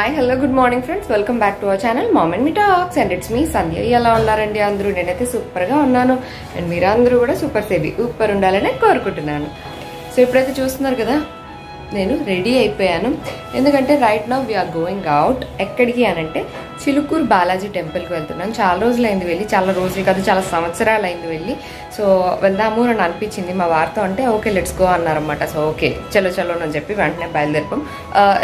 Hi hello good morning friends, welcome back to our channel mom and me talks and it's me Sandhya. ఎలా ఉన్నారండి అందరూ? నేనైతే సూపర్గా ఉన్నాను అండ్ మీరందరూ కూడా సూపర్ ఉండాలని కోరుకుంటున్నాను. సో ఇప్పుడైతే చూస్తున్నారు కదా, నేను రెడీ అయిపోయాను. ఎందుకంటే right now we are going out. ఎక్కడికి అనంటే చిలుకూరు బాలాజీ టెంపుల్కి వెళ్తున్నాను. చాలా రోజులైంది వెళ్ళి, చాలా రోజులు కాదు చాలా సంవత్సరాలు అయింది వెళ్ళి. సో వెళ్దాము అని అనిపించింది మా వారితో, అంటే ఓకే లెట్స్ గో అన్నారన్నమాట. సో ఓకే చలో అని చెప్పి వెంటనే బయలుదేరిపోం.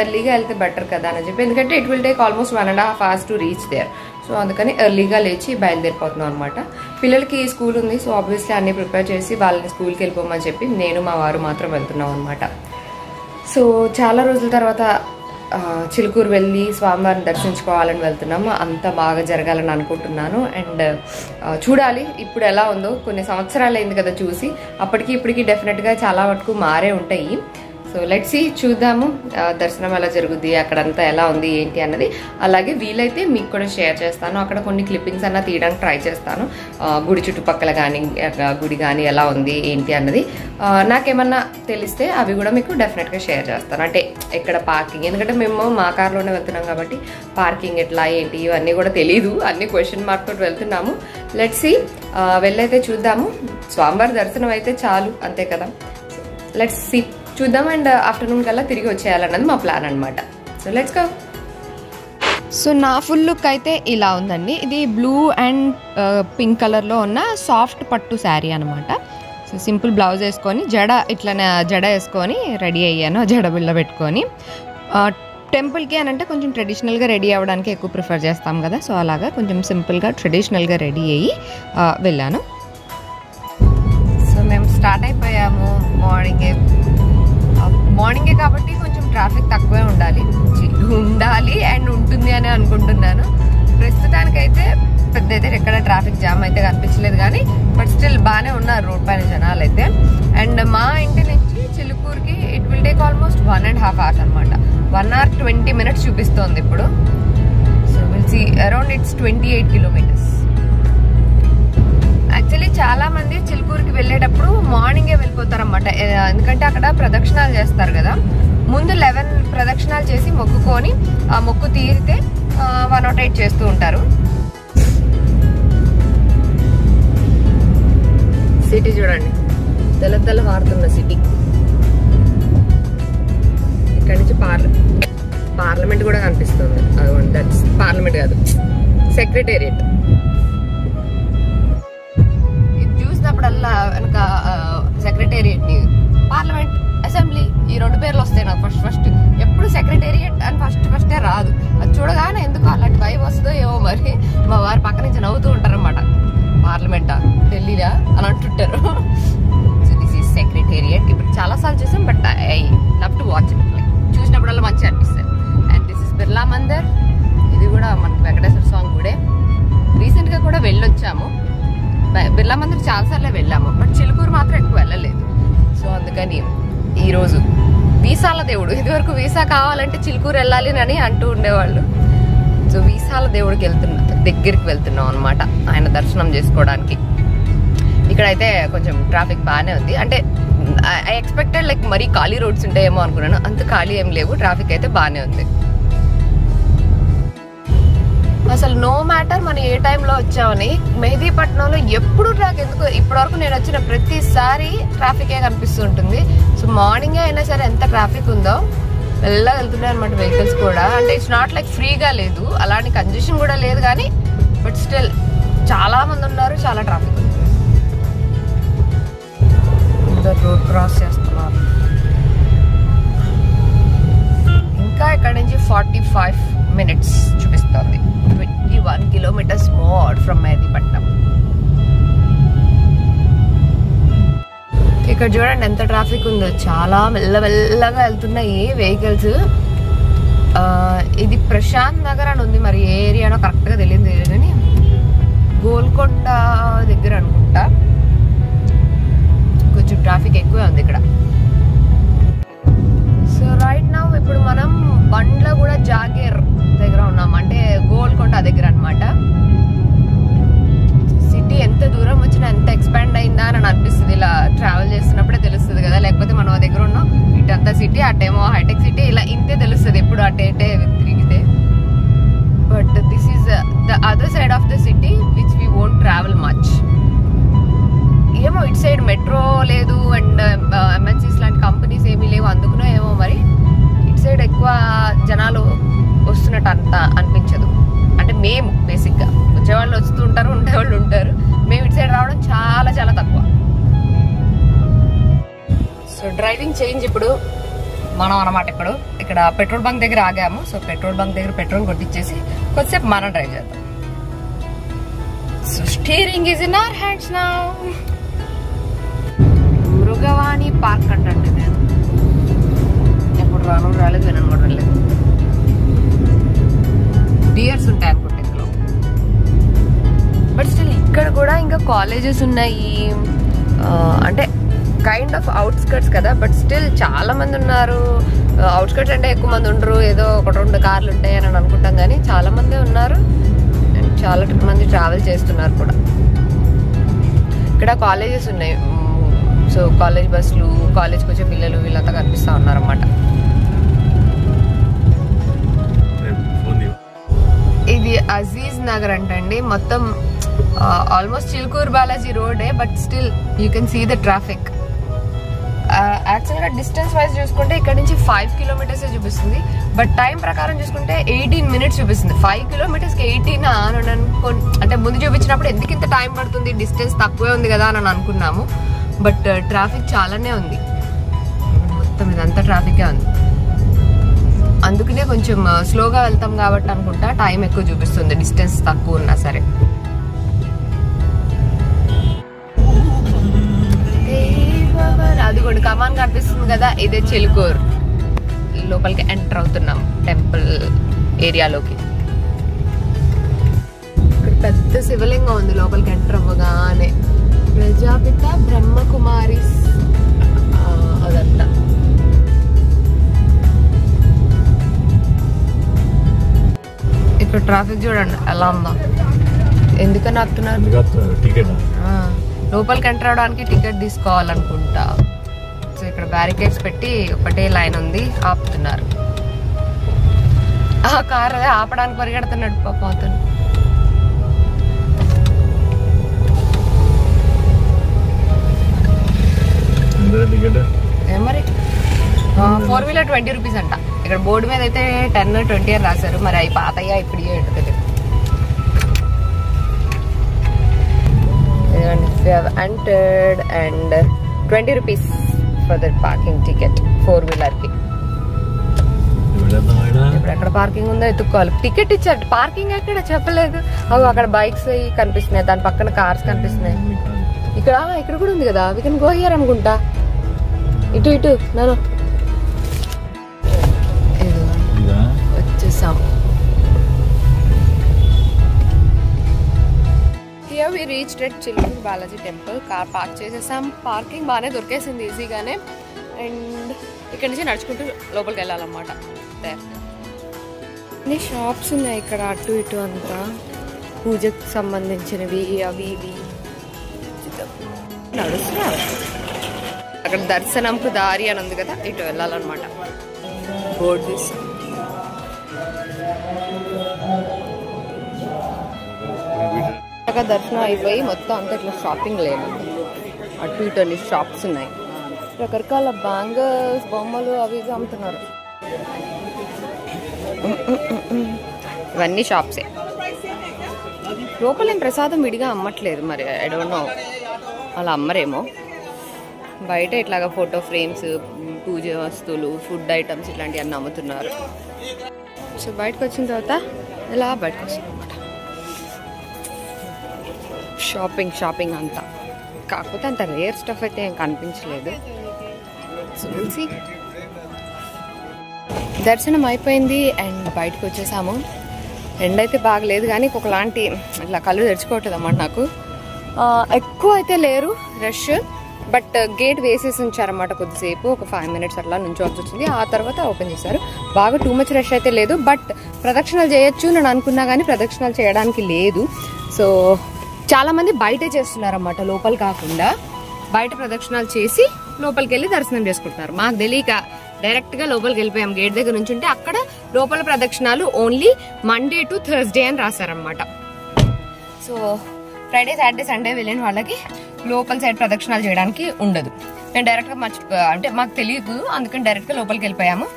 ఎర్లీగా వెళ్తే బెటర్ కదా అని చెప్పి, ఎందుకంటే it will take almost 1.5 hours to reach there. So అందుకని ఎర్లీగా లేచి బయలుదేరిపోతున్నాం అనమాట. పిల్లలకి స్కూల్ ఉంది, సో ఆబ్వియస్లీ అన్ని ప్రిపేర్ చేసి వాళ్ళని స్కూల్కి వెళ్ళిపోమని చెప్పి నేను మా వారు మాత్రం వెళ్తున్నాం అనమాట. సో చాలా రోజుల తర్వాత చిలుకూరు వెళ్ళి స్వామివారిని దర్శించుకోవాలని వెళ్తున్నాము. అంత బాగా జరగాలని అనుకుంటున్నాను. అండ్ చూడాలి ఇప్పుడు ఎలా ఉందో. కొన్ని సంవత్సరాలు అయింది కదా చూసి, అప్పటికి ఇప్పటికి డెఫినెట్గా చాలా వరకు మారే ఉంటాయి. సో లెట్స్ సీ, చూద్దాము దర్శనం ఎలా జరుగుద్ది, అక్కడంతా ఎలా ఉంది ఏంటి అన్నది. అలాగే వీలైతే మీకు కూడా షేర్ చేస్తాను. అక్కడ కొన్ని క్లిప్పింగ్స్ అన్న తీయడానికి ట్రై చేస్తాను. గుడి చుట్టుపక్కల కానీ గుడి కానీ ఎలా ఉంది ఏంటి అన్నది నాకేమన్నా తెలిస్తే అవి కూడా మీకు డెఫినెట్గా షేర్ చేస్తాను. అంటే ఎక్కడ పార్కింగ్, ఎందుకంటే మేము మా కార్లోనే వెళ్తున్నాం కాబట్టి పార్కింగ్ ఎట్లా ఏంటి ఇవన్నీ కూడా తెలీదు. అన్ని క్వశ్చన్ మార్క్ తోటి వెళ్తున్నాము. లెట్స్ సీ, వెళ్ళైతే చూద్దాము. స్వామివారి దర్శనం అయితే చాలు, అంతే కదా. లెట్స్ సీ, చూద్దాం. అండ్ ఆఫ్టర్నూన్ కల్లా తిరిగి వచ్చేయాలన్నది మా ప్లాన్ అనమాట. So let's go. సో నా ఫుల్ లుక్ అయితే ఇలా ఉందండి. ఇది బ్లూ అండ్ పింక్ కలర్లో ఉన్న సాఫ్ట్ పట్టు శారీ అనమాట. సో సింపుల్ బ్లౌజ్ వేసుకొని జడ వేసుకొని రెడీ అయ్యాను, జడ బిళ్ళ పెట్టుకొని. టెంపుల్కి అని అంటే కొంచెం ట్రెడిషనల్గా రెడీ అవ్వడానికి ఎక్కువ ప్రిఫర్ చేస్తాం కదా. సో అలాగా కొంచెం సింపుల్గా ట్రెడిషనల్గా రెడీ అయ్యి వెళ్ళాను. సో మేము స్టార్ట్ అయిపోయాము మార్నింగే కాబట్టి కొంచెం ట్రాఫిక్ తక్కువే ఉండాలి అండ్ ఉంటుంది అని అనుకుంటున్నాను. ప్రస్తుతానికైతే పెద్ద అయితే ఎక్కడ ట్రాఫిక్ జామ్ అయితే కనిపించలేదు, కానీ బట్ స్టిల్ బాగానే ఉన్నారు రోడ్ పైన జనాలు అయితే. అండ్ మా ఇంటి నుంచి చిలుకూరుకి it will take almost 1.5 hours అనమాట. 1 hour 20 minutes చూపిస్తోంది ఇప్పుడు. So will see around it's 28 kilometers. Actually చాలా మంది చిలుకూరుకి వెళ్ళేటప్పుడు మార్నింగే వెళ్ళిపోతారన్నమాట. ఎందుకంటే అక్కడ ప్రదక్షిణాలు చేస్తారు కదా. ముందు 11 ప్రదక్షిణాలు చేసి మొక్కుకొని ఆ మొక్కు తీరితే 108 చేస్తూ ఉంటారు. సిటీ చూడండి, తెల్ల మారుతున్న సిటీ. ఇక్కడి నుంచి పార్లమెంట్ కూడా కనిపిస్తుంది. దట్స్ పార్లమెంట్ కాదు, సెక్రటేరియట్. చూసినప్పుడల్లా వెనక సెక్రటేరియట్, పార్లమెంట్, అసెంబ్లీ ఈ 2 పేర్లు వస్తాయి నాకు ఫస్ట్. ఎప్పుడు సెక్రటేరియట్ అని ఫస్టే రాదు. అది చూడగానే ఎందుకు అలాంటి వైబ్ వస్తుందో ఏమో మరి. మా వారు పక్క నుంచి నవ్వుతూ ఉంటారన్నమాట. పార్లమెంటా, ఢిల్లీలా అని అంటుంటారు. So this is secretariat. ఇప్పుడు చాలాసార్లు చూసాం, but I love to watch it. చూసినప్పుడల్లా మంచిగా అనిపిస్తుంది. And this is Birla Mandir. ఇది కూడా మనకి వెంకటేశ్వర స్వామి గుడే. రీసెంట్గా కూడా వెళ్ళొచ్చాము. బిర్లా మందిర్ చాలాసార్లే వెళ్ళాము, బట్ చిలుకూరు మాత్రం ఎక్కువ వెళ్ళలేదు. సో అందుకని ఈరోజు వీసాల దేవుడు, ఇదివరకు వీసా కావాలంటే చిలుకూరు వెళ్ళాలి అని అంటూ ఉండేవాళ్ళు. సో వీసాల దేవుడికి దగ్గరికి వెళ్తున్నాం అనమాట, ఆయన దర్శనం చేసుకోవడానికి. ఇక్కడైతే కొంచెం ట్రాఫిక్ బాగానే ఉంది. అంటే ఐ ఎక్స్పెక్టెడ్ లైక్ మరీ ఖాళీ రోడ్స్ ఉంటాయేమో అనుకున్నాను. అంత ఖాళీ ఏం లేవు, ట్రాఫిక్ అయితే బాగానే ఉంది. అసలు నో మ్యాటర్ మనం ఏ టైంలో వచ్చామని, మెహదీపట్నంలో ఎప్పుడు ఎందుకు ఇప్పటివరకు నేను వచ్చిన ప్రతిసారి ట్రాఫికే కనిపిస్తుంటుంది. సో మార్నింగే అయినా సరే ఎంత ట్రాఫిక్ ఉందో, వెళ్ళగా వెళ్తున్నాయి అనమాట వెహికల్స్ కూడా. అంటే ఇట్స్ నాట్ లైక్ ఫ్రీగా లేదు, అలాంటి కంజెషన్ కూడా లేదు, కానీ బట్ స్టిల్ చాలా మంది ఉన్నారు, చాలా ట్రాఫిక్ ఉంది. రోడ్ క్రాస్ చేస్తున్నారు. ఇంకా ఇక్కడ నుంచి 45 minutes చూపిస్తుంది. 21 kilometers more from మెహదీపట్నం. ఇక్కడ చూడండి ఎంత ట్రాఫిక్ ఉందో, చాలా మెల్లగా వెళ్తున్నాయి వెహికల్స్. ఇది ప్రశాంత్ నగర్ అని ఉంది, మరి ఏ ఏరియానో కరెక్ట్గా తెలియదు కానీ గోల్కొండ దగ్గర అనుకుంటా. కొంచెం ట్రాఫిక్ ఎక్కువే ఉంది ఇక్కడ. సో రైట్ నౌ ఇప్పుడు మనం బండ్లగూడ జాగీర్ దగ్గర ఉన్నాం, అంటే గోల్కొండ దగ్గర అనమాట. సిటీ ఎంత దూరం వచ్చినా ఎంత ఎక్స్పాండ్ అయిందా అని అనిపిస్తుంది. ఇలా ట్రావెల్ చేస్తున్నప్పుడే తెలుస్తుంది కదా, లేకపోతే మనం దగ్గర ఉన్నాం ఇటంతా సిటీ, అటేమో హైటెక్ సిటీ, ఇలా ఇంతే తెలుస్తుంది ఎప్పుడు అటే తిరిగితే. But this is the other side of the city which we won't travel much. ఏమో ఇటు సైడ్ మెట్రో లేదు అండ్ ఎంఎన్సీస్ లాంటి కంపెనీస్ ఏమీ లేవు, అందుకునో ఏమో మరి ఇటు సైడ్ ఎక్కువ జనాలు వస్తున్నట్టు అంత అనిపించదు. అంటే మేము బేసిక్గా వచ్చేవాళ్ళు వస్తుంటారు, ఉండేవాళ్ళు ఉంటారు. మేము ఇటు సైడ్ రావడం చాలా చాలా తక్కువ. సో డ్రైవింగ్ చేంజ్ ఇప్పుడు మనం అన్నమాట. ఇక్కడ పెట్రోల్ బంక్ దగ్గర ఆగాము. సో పెట్రోల్ బంక్ దగ్గర పెట్రోల్ కొట్టించేసి కొద్దిసేపు మనం డ్రైవ్ చేద్దాం. So steering is in our hands now. Mrugavani park అంటే నేను ఎప్పుడు రాలేదు, వినను కూడా రాలేదు. డియర్స్ ఉంటాయి అనుకుంటే ఇందులో. బట్ స్టిల్ ఇక్కడ కూడా ఇంకా కాలేజెస్ ఉన్నాయి. అంటే కైండ్ ఆఫ్ అవుట్స్కర్ట్స్ కదా, బట్ స్టిల్ చాలా మంది ఉన్నారు. అవుట్స్కర్ట్స్ అంటే ఎక్కువ మంది ఉండరు, ఏదో 1-2 కార్లు ఉంటాయి అని అనుకుంటాం, కానీ చాలా మంది ఉన్నారు అండ్ చాలా మంది ట్రావెల్ చేస్తున్నారు కూడా. ఇక్కడ కాలేజెస్ ఉన్నాయి. సో కాలేజ్ బస్సులు, కాలేజ్కి వచ్చే పిల్లలు వీళ్ళంతా కనిపిస్తూ ఉన్నారన్నమాట. ఇది అజీజ్ నగర్ అంటండి. మొత్తం ఆల్మోస్ట్ చిలుకూరు బాలాజీ రోడే, but still you can see the traffic. యాక్చువల్గా డిస్టెన్స్ వైజ్ చూసుకుంటే ఇక్కడ నుంచి 5 kilometers చూపిస్తుంది, బట్ టైం ప్రకారం చూసుకుంటే 18 minutes చూపిస్తుంది. 5 kilometers 18 అని అంటే ముందు చూపించినప్పుడు ఎందుకు ఇంత టైం పడుతుంది, డిస్టెన్స్ తక్కువే ఉంది కదా అని అనుకున్నాము. బట్ ట్రాఫిక్ చాలానే ఉంది, మొత్తం ఇదంతా ట్రాఫికే ఉంది. అందుకనే కొంచెం స్లోగా వెళ్తాం కాబట్టి అనుకుంటా టైం ఎక్కువ చూపిస్తుంది, డిస్టెన్స్ తక్కువ ఉన్నా సరే. అది కూడా కమాన్ కనిపిస్తుంది కదా, ఇదే చిలుకూరు. లోపలికి ఎంటర్ అవుతున్నాం టెంపుల్ ఏరియాలోకి. ఇక్కడ పెద్ద శివలింగం ఉంది లోపలికి ఎంటర్ అవ్వగానే. ప్రజాపిత బ్రహ్మకుమారి అదంతా. ఇక్కడ ట్రాఫిక్ చూడండి ఎలా ఉందా, ఎందుకని ఆపుతున్నారు. లోపలికి ఎంటర్ అవడానికి టికెట్ తీసుకోవాలనుకుంటా. సో ఇక్కడ బ్యారికేడ్స్ పెట్టి ఒకటే లైన్ ఉంది, ఆపుతున్నారు. ఆ కార్ అదే ఆపడానికి పరిగెడుతున్నాడు పాపం అతను. మరి 4-wheeler 20 rupees అంట. ఇక్కడ బోర్డు మీద అయితే 10-20 అని రాశారు. మరి అవి పాతయ్యా ఇప్పుడు తెలియదు. We have entered and 20 rupees for the parking ticket 4-wheeler కి. ఇప్పుడు ఎక్కడ పార్కింగ్ ఉందో ఎత్తుక్కోవాలి. టికెట్ ఇచ్చారు, పార్కింగ్ ఎక్కడ చెప్పలేదు. అవి అక్కడ బైక్స్ కనిపిస్తున్నాయి, దాని పక్కన కార్స్ కనిపిస్తున్నాయి. ఇక్కడ కూడా ఉంది కదా, వీ కెన్ గో హియర్ అనుకుంటా. ఇటు నేను వచ్చేసాం. Here we reached at Chilkur Balaji temple. Car park చేసేసాం. పార్కింగ్ బాగానే దొరికేసింది ఈజీగానే. అండ్ ఇక్కడ నుంచి నడుచుకుంటూ లోపలికి వెళ్ళాలన్నమాట. అన్ని షాప్స్ ఉన్నాయి ఇక్కడ అటు ఇటు అంతా, పూజకు సంబంధించినవి అవి ఇవి నడుస్తున్నారు. అక్కడ దర్శనంకు దారి అని ఉంది కదా, ఇటు వెళ్ళాలన్నమాట. బోర్డు తీసి దర్శనం అయిపోయి మొత్తం అంతా ఇట్లా షాపింగ్ లేదు, అటు ఇటు అన్ని షాప్స్ ఉన్నాయి. రకరకాల బ్యాంగిల్స్, బొమ్మలు అవి ఇవి అమ్ముతున్నారు. ఇవన్నీ షాప్సే. లోపల ఏం ప్రసాదం విడిగా అమ్మట్లేదు, మరి ఐ డోంట్ నో, అలా అమ్మరేమో. బయట ఇట్లాగా ఫోటో ఫ్రేమ్స్, పూజ వస్తువులు, ఫుడ్ ఐటమ్స్ ఇట్లాంటివన్నీ అమ్ముతున్నారు. సో బయటకు వచ్చిన తర్వాత ఇలా బయటకు వచ్చింది అనమాట. షాపింగ్ అంతా, కాకపోతే అంత రేర్ స్టఫ్ అయితే ఏం కనిపించలేదు. సో దర్శనం అయిపోయింది అండ్ బయటకు వచ్చేసాము. ఎండ అయితే బాగలేదు కానీ ఒకలాంటి ఇట్లా కళ్ళు తెరుచుకోవట్లేదు అన్నమాట నాకు. ఎక్కువ అయితే లేరు రష్, బట్ గేట్ వేసేసి ఉంచారన్నమాట. కొద్దిసేపు ఒక 5 minutes అట్లా నుంచోవాల్సి వచ్చింది. ఆ తర్వాత ఓపెన్ చేశారు. బాగా టూ మచ్ రష్ అయితే లేదు, బట్ ప్రదక్షిణలు చేయొచ్చు నేను అనుకున్నా కానీ ప్రదక్షిణలు చేయడానికి లేదు. సో చాలా మంది బయటే చేస్తున్నారన్నమాట, లోపల కాకుండా. బయట ప్రదక్షిణాలు చేసి లోపలికి వెళ్ళి దర్శనం చేసుకుంటున్నారు. మాకు తెలియక డైరెక్ట్ గా లోపలికి వెళ్ళిపోయాం. గేట్ దగ్గర నుంచి ఉంటే అక్కడ లోపల ప్రదక్షిణాలు ఓన్లీ మండే టు థర్స్డే అని రాశారనమాట. సో ఫ్రైడే సాటర్డే సండే వెళ్ళిన వాళ్ళకి లోపల సైడ్ ప్రదక్షిణాలు చేయడానికి ఉండదు. నేను డైరెక్ట్ గా అంటే మాకు తెలియదు, అందుకని డైరెక్ట్ గా లోపలికి వెళ్ళిపోయాము.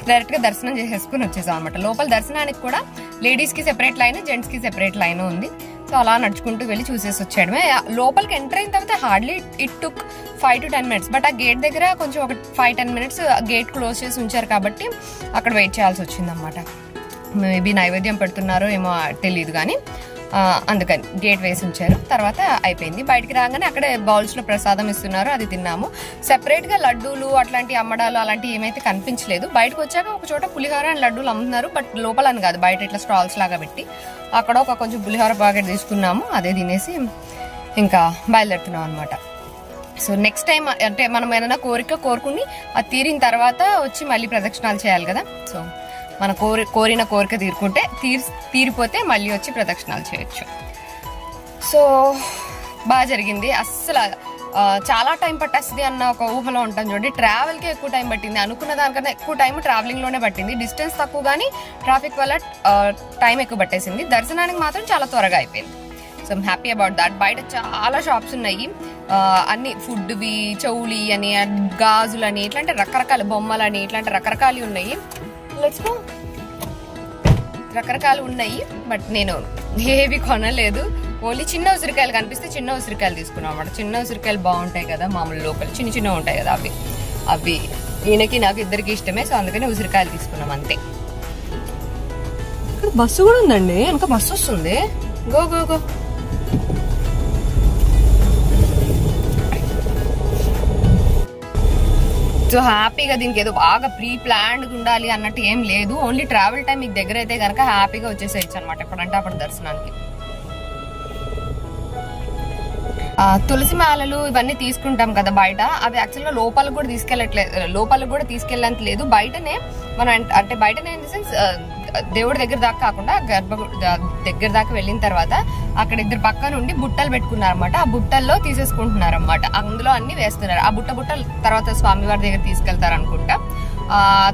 డైరెక్ట్ గా దర్శనం చేసేసుకుని వచ్చేసాం అనమాట. లోపల దర్శనానికి కూడా లేడీస్ కి సెపరేట్ లైన్, జెంట్స్ కి సెపరేట్ లైన్ ఉంది. సో అలా నడుచుకుంటూ వెళ్ళి చూసేసి వచ్చాడమే. లోపలికి ఎంటర్ అయిన తర్వాత hardly it took 5 to 10 minutes. But ఆ గేట్ దగ్గర కొంచెం ఒక 5-10 minutes గేట్ క్లోజ్ చేసి ఉంచారు కాబట్టి అక్కడ వెయిట్ చేయాల్సి వచ్చింది అనమాట. మేబీ నైవేద్యం పెడుతున్నారో ఏమో తెలియదు కానీ అందుకని గేట్ వేసి ఉంచారు. తర్వాత అయిపోయింది. బయటికి రాగానే అక్కడే బౌల్స్ లో ప్రసాదం ఇస్తున్నారు, అది తిన్నాము. సెపరేట్ గా లడ్డూలు అట్లాంటి అమ్మడాలు అలాంటివి ఏమైతే కనిపించలేదు. బయటకు వచ్చాక ఒక చోట పులిహోర అండ్ లడ్డూలు అమ్ముతున్నారు, బట్ లోపల అని కాదు, బయట ఇట్లా స్టాల్స్ లాగా పెట్టి అక్కడ ఒక కొంచెం పులిహోర ప్యాకెట్ తీసుకున్నాము. అదే తినేసి ఇంకా బయలుదేరుతున్నాం అనమాట. సో నెక్స్ట్ టైం అంటే మనం ఏదైనా కోరుకుని అది తీరిన తర్వాత వచ్చి మళ్ళీ ప్రదక్షిణాలు చేయాలి కదా. సో మన కోరిన కోరిక తీరిపోతే మళ్ళీ వచ్చి ప్రదక్షిణాలు చేయొచ్చు. సో బాగా జరిగింది. అస్సలు చాలా టైం పట్టేస్తుంది అన్న ఒక ఊహలో ఉంటాం చూడండి. ట్రావెల్కి ఎక్కువ టైం పట్టింది, అనుకున్న దానికన్నా ఎక్కువ టైం ట్రావెలింగ్లోనే పట్టింది. డిస్టెన్స్ తక్కువ కానీ ట్రాఫిక్ వల్ల టైం ఎక్కువ పట్టేసింది. దర్శనానికి మాత్రం చాలా త్వరగా అయిపోయింది. So I'm happy about that. బయట చాలా షాప్స్ ఉన్నాయి, అన్ని ఫుడ్వి, చెవులి అని, గాజులని, ఇట్లాంటి రకరకాల బొమ్మలని, ఇట్లాంటి రకరకాలు ఉన్నాయి. రకరకాలు ఉన్నాయి, బట్ నేను ఏవి కొనలేదు. ఓన్లీ చిన్న ఉసిరికాయలు కనిపిస్తే చిన్న ఉసిరికాయలు తీసుకున్నాం అన్నమాట. చిన్న ఉసిరికాయలు బాగుంటాయి కదా, మామూలు లోకల్ చిన్న ఉంటాయి కదా, అవి ఈయనకి నాకు ఇద్దరికి ఇష్టమే. సో అందుకని ఉసిరికాయలు తీసుకున్నాం అంతే. ఇక్కడ బస్సు కూడా ఉందండి, ఇంకా బస్సు వస్తుంది. Go go go. సో హ్యాపీగా దీనికి ఏదో బాగా ప్రీ ప్లాన్డ్ ఉండాలి అన్నట్టు ఏం లేదు. ఓన్లీ ట్రావెల్ టైం మీకు దగ్గర అయితే కనుక హ్యాపీగా వచ్చేసేయచ్చు అనమాట ఎప్పుడంటే అప్పుడు దర్శనానికి. తులసి మాలలు ఇవన్నీ తీసుకుంటాం కదా బయట, అవి యాక్చువల్గా లోపలికి కూడా తీసుకెళ్ళంత లేదు. బయటనే మనం అంటే బయటనే ఇన్ ది సెన్స్ దేవుడి దగ్గర దాకా కాకుండా దగ్గర దాకా వెళ్ళిన తర్వాత అక్కడ ఇద్దరు పక్క నుండి బుట్టలు పెట్టుకున్నారన్నమాట. ఆ బుట్టల్లో తీసేసుకుంటున్నారు అన్నమాట. అందులో అన్ని వేస్తున్నారు. ఆ బుట్టలు తర్వాత స్వామివారి దగ్గర తీసుకెళ్తారు అనుకుంటా.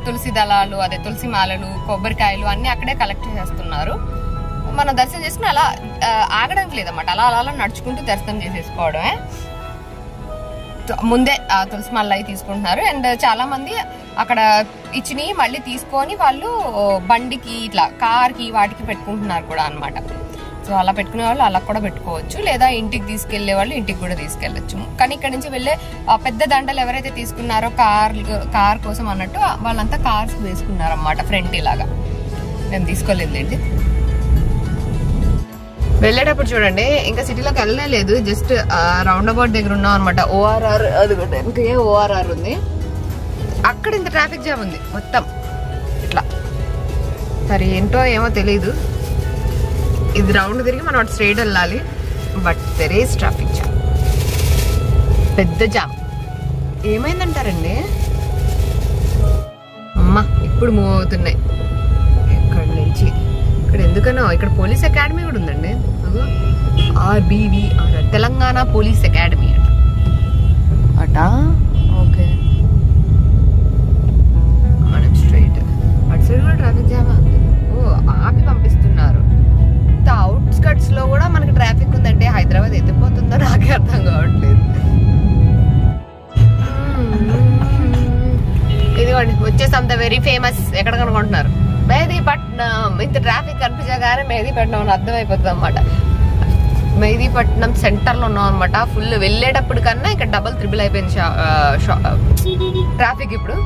తులసి దళాలు, అదే తులసి మాలలు, కొబ్బరికాయలు అన్ని అక్కడే కలెక్ట్ చేస్తున్నారు. మనం దర్శనం చేసుకుని అలా ఆగడానికి లేదన్నమాట, అలా నడుచుకుంటూ దర్శనం చేసేసుకోవడమే. ముందే తులసి మాలలు అవి తీసుకుంటున్నారు. అండ్ చాలా మంది అక్కడ ఇచ్చినవి మళ్ళీ తీసుకొని వాళ్ళు బండికి ఇట్లా కార్కి వాటికి పెట్టుకుంటున్నారు కూడా అనమాట. సో అలా పెట్టుకునే వాళ్ళు అలా కూడా పెట్టుకోవచ్చు, లేదా ఇంటికి తీసుకెళ్లే వాళ్ళు ఇంటికి కూడా తీసుకెళ్లొచ్చు. కానీ ఇక్కడ నుంచి వెళ్ళే పెద్ద దండలు ఎవరైతే తీసుకున్నారో కార్ కోసం అన్నట్టు వాళ్ళంతా కార్స్ వేసుకున్నారు అన్నమాట ఫ్రంట్ ఇలాగా. మేము తీసుకోలేదండి. వెళ్ళేటప్పుడు చూడండి, ఇంకా సిటీలోకి వెళ్ళలేదు, జస్ట్ రౌండ్ అబౌట్ దగ్గర ఉన్నాం అనమాట. ఓఆర్ఆర్ అది ఓఆర్ఆర్ ఉంది, అక్కడ ఇంత ట్రాఫిక్ జామ్ ఉంది మొత్తం ఇట్లా. మరి ఏంటో ఏమో తెలీదు. ఇది రౌండ్ తిరిగి మనం అటు స్ట్రైట్ వెళ్ళాలి, but there is traffic jam, పెద్ద జామ్. ఏమైందంటారండి, అమ్మా ఇప్పుడు మూవ్ అవుతున్నాయి ఎక్కడి నుంచి. ఇక్కడ ఎందుకనో ఇక్కడ పోలీస్ అకాడమీ కూడా ఉందండి, RBVR తెలంగాణ పోలీస్ అకాడమీ అట. ఓకే, మనం స్ట్రైట్ అటు సైడ్ కూడా ట్రాఫిక్ జామ్ ఉంది. ఓ ఆపి పంపిస్తున్నారు. అవుట్స్కట్స్ లో కూడా మనకి ట్రాఫిక్ ఉందంటే హైదరాబాద్ ఎత్తిపోతుందో నాకే అర్థం కావట్లేదు. ఇదిగోండి వచ్చేసాం, ద వెరీ ఫేమస్. ఎక్కడ కనుకుంటున్నారు? మెహదీపట్నం. ఇంత ట్రాఫిక్ కనిపించగానే మెహదీపట్నం అని అర్థమైపోతుంది అనమాట. మెహదీపట్నం సెంటర్ లో ఉన్నాం అనమాట. ఫుల్ వెళ్ళేటప్పుడు కన్నా ఇక్కడ డబల్ త్రిబుల్ అయిపోయింది ట్రాఫిక్. ఇప్పుడు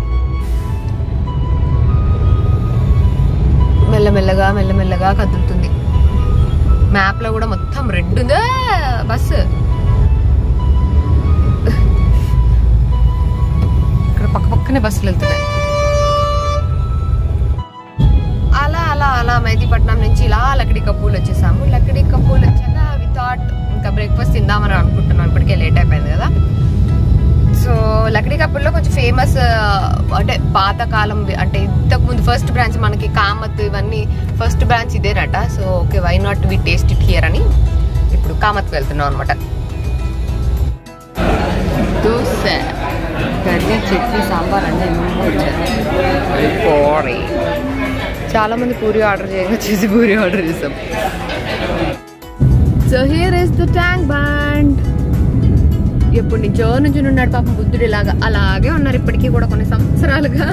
మెల్లమెల్లగా కదులుతుంది. మ్యాప్ లో కూడా మొత్తం రెడ్ ఉందా బస్సు. ఇక్కడ పక్కనే బస్సులు వెళ్తున్నాయి. అలా మెహదీపట్నం నుంచి ఇలా లక్డీ కపూల్ వచ్చేసాము. లక్డీ కపూల్ వచ్చాక వితౌట్ ఇంకా బ్రేక్ఫాస్ట్ తిందామని అనుకుంటున్నాం, ఇప్పటికే లేట్ అయిపోయింది కదా. సో లక్డీ కపూల్లో కొంచెం ఫేమస్ అంటే పాతకాలం, అంటే ఇంతకు ముందు ఫస్ట్ బ్రాంచ్ మనకి కామత్ ఇవన్నీ ఫస్ట్ బ్రాంచ్ ఇదేనట. So okay, why not we taste it here అని ఇప్పుడు కామత్కి వెళ్తున్నాం అనమాట. దోశ కర్రీ, చట్నీ, సాంబార్ అన్నీ పూరి. చాలా మంది పూరి ఆర్డర్ చేయగా వచ్చేసి పూరి ఆర్డర్ చేసాం. So here is the tank bund. ఎప్పటి నుంచో నుంచి ఉన్నాడు పాపం బుద్ధుడు ఇలాగా, అలాగే ఉన్నారు ఇప్పటికీ కూడా కొన్ని సంవత్సరాలుగా.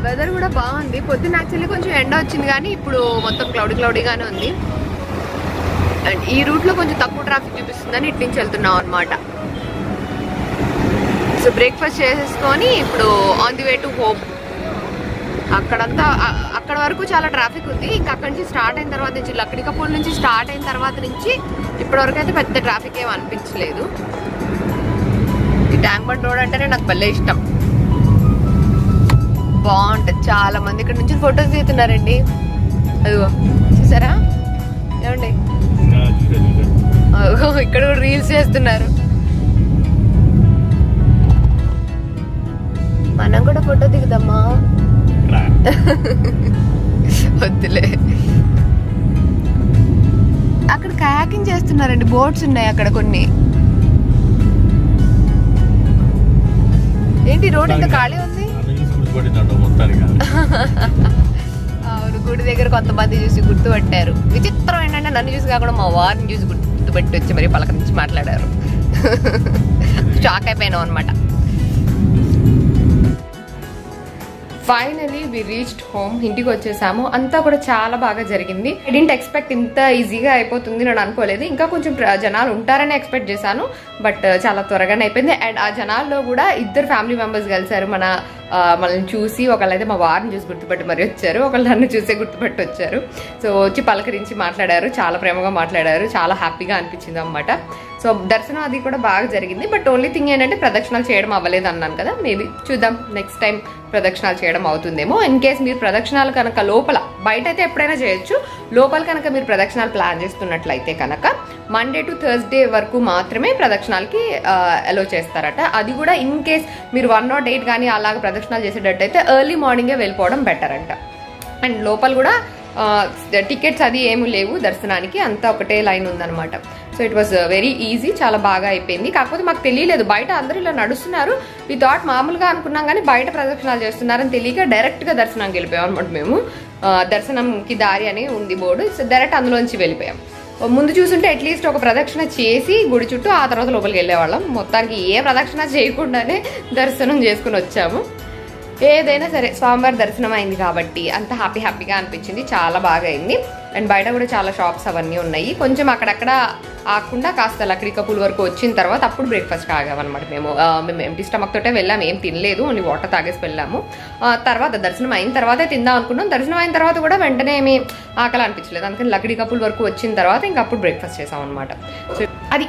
వెదర్ కూడా బాగుంది. పొద్దున్న యాక్చువల్లీ కొంచెం ఎండ వచ్చింది కానీ ఇప్పుడు మొత్తం క్లౌడీగానే ఉంది. అండ్ ఈ రూట్లో కొంచెం తక్కువ ట్రాఫిక్ చూపిస్తుందని ఇటు నుంచి వెళ్తున్నాం అనమాట. సో బ్రేక్ఫాస్ట్ చేసేసుకొని ఇప్పుడు on the way to home. అక్కడ వరకు చాలా ట్రాఫిక్ ఉంది. ఇంకా అక్కడి నుంచి స్టార్ట్ అయిన తర్వాత నుంచి లక్డికపూల్ నుంచి స్టార్ట్ అయిన తర్వాత నుంచి ఇప్పటివరకు అయితే పెద్ద ట్రాఫిక్ ఏం అనిపించలేదు. ఈ ట్యాంక్ బండ్ రోడ్ అంటేనే నాకు భలే ఇష్టం, బాగుంటుంది. చాలా మంది ఇక్కడ నుంచి ఫొటోస్ తీస్తున్నారండి. అదిగో చూసారా ఏమండి, ఇక్కడ కూడా రీల్స్ చేస్తున్నారు. మనం కూడా ఫోటో దిగుదామా? వద్దులే. అక్కడ కయాకింగ్ చేస్తున్నారండి, బోట్స్ ఉన్నాయి అక్కడ కొన్ని. ఏంటి రోడ్ ఇంత ఖాళీ ఉంది? అవును, గుడి దగ్గర కొంతమంది చూసి గుర్తుపట్టారు. విచిత్రం ఏంటంటే నన్ను చూసి కాకుండా మా వారిని చూసి గుర్తుపట్టి వచ్చి మరి పలకరించి మాట్లాడారు. షాక్ అయిపోయినాం అనమాట. Finally we reached home. ఇంటికి వచ్చేసాము. అంతా కూడా చాలా బాగా జరిగింది. ఐ డింట్ ఎక్స్పెక్ట్ ఇంత ఈజీగా అయిపోతుంది నేను అనుకోలేదు. ఇంకా కొంచెం జనాలు ఉంటారని ఎక్స్పెక్ట్ చేశాను, బట్ చాలా త్వరగానే అయిపోయింది. అండ్ ఆ జనాల్లో కూడా 2 ఫ్యామిలీ మెంబర్స్ కలిసారు. మనల్ని చూసి ఒకళ్ళైతే మా వారిని చూసి గుర్తుపట్టి మరి వచ్చారు, ఒకళ్ళు నన్ను చూసే గుర్తుపట్టి వచ్చారు. సో వచ్చి పలకరించి మాట్లాడారు, చాలా ప్రేమగా మాట్లాడారు, చాలా హ్యాపీగా అనిపించింది అన్నమాట. సో దర్శనం అది కూడా బాగా జరిగింది. బట్ ఓన్లీ థింగ్ ఏంటంటే ప్రదక్షిణాలు చేయడం అవ్వలేదు అన్నాను కదా, మేబీ చూద్దాం నెక్స్ట్ టైం ప్రదక్షిణాలు చేయడం అవుతుందేమో. ఇన్ కేస్ మీరు ప్రదక్షిణాలు కనుక లోపల, బయట అయితే ఎప్పుడైనా చేయొచ్చు, లోపల కనుక మీరు ప్రదక్షిణాలు ప్లాన్ చేస్తున్నట్లయితే కనుక మండే టు థర్స్డే వరకు మాత్రమే ప్రదక్షిణాలకి అలో చేస్తారట. అది కూడా ఇన్ కేస్ మీరు 108 కానీ అలాగ ప్రదక్షిణాలు చేసేటట్టయితే ఎర్లీ మార్నింగే వెళ్ళిపోవడం బెటర్ అంట. అండ్ లోపల కూడా టికెట్స్ అది ఏమీ లేవు దర్శనానికి, అంతా ఒకటే లైన్ ఉందన్నమాట. So it was very easy, చాలా బాగా అయిపోయింది. కాకపోతే మాకు తెలియలేదు, బయట అందరూ ఇలా నడుస్తున్నారు. వి థాట్ మామూలుగా అనుకున్నాం కానీ బయట ప్రదక్షిణాలు చేస్తున్నారని తెలియక డైరెక్ట్గా దర్శనానికి వెళ్ళిపోయాం అనమాట. మేము దర్శనంకి దారి అని ఉంది బోర్డు, డైరెక్ట్ అందులోంచి వెళ్ళిపోయాం. ముందు చూసుంటే అట్లీస్ట్ ఒక ప్రదక్షిణ చేసి గుడి చుట్టూ ఆ తర్వాత లోపలికి వెళ్ళేవాళ్ళం. మొత్తానికి ఏ ప్రదక్షిణ చేయకుండానే దర్శనం చేసుకుని వచ్చాము. ఏదైనా సరే స్వామివారి దర్శనం అయింది కాబట్టి అంత హ్యాపీగా అనిపించింది, చాలా బాగా అయింది. అండ్ బయట కూడా చాలా షాప్స్ అవన్నీ ఉన్నాయి. కొంచెం అక్కడక్కడ ఆకుండా కాస్త లక్డికపూల్ వరకు వచ్చిన తర్వాత అప్పుడు బ్రేక్ఫాస్ట్ ఆగామన్నమాట. మేము ఎంటీ స్టమక్ తోటే వెళ్ళాము, ఏం తినలేదు, ఓన్లీ వాటర్ తాగేసి వెళ్ళాము. తర్వాత దర్శనం అయిన తర్వాతే తిందాం అనుకున్నాం. దర్శనం అయిన తర్వాత కూడా వెంటనే ఏమి ఆకలి అనిపించలేదు, అందుకని లక్డికపూల్ వరకు వచ్చిన తర్వాత ఇంకా అప్పుడు బ్రేక్ఫాస్ట్ చేసాం అనమాట. సో అది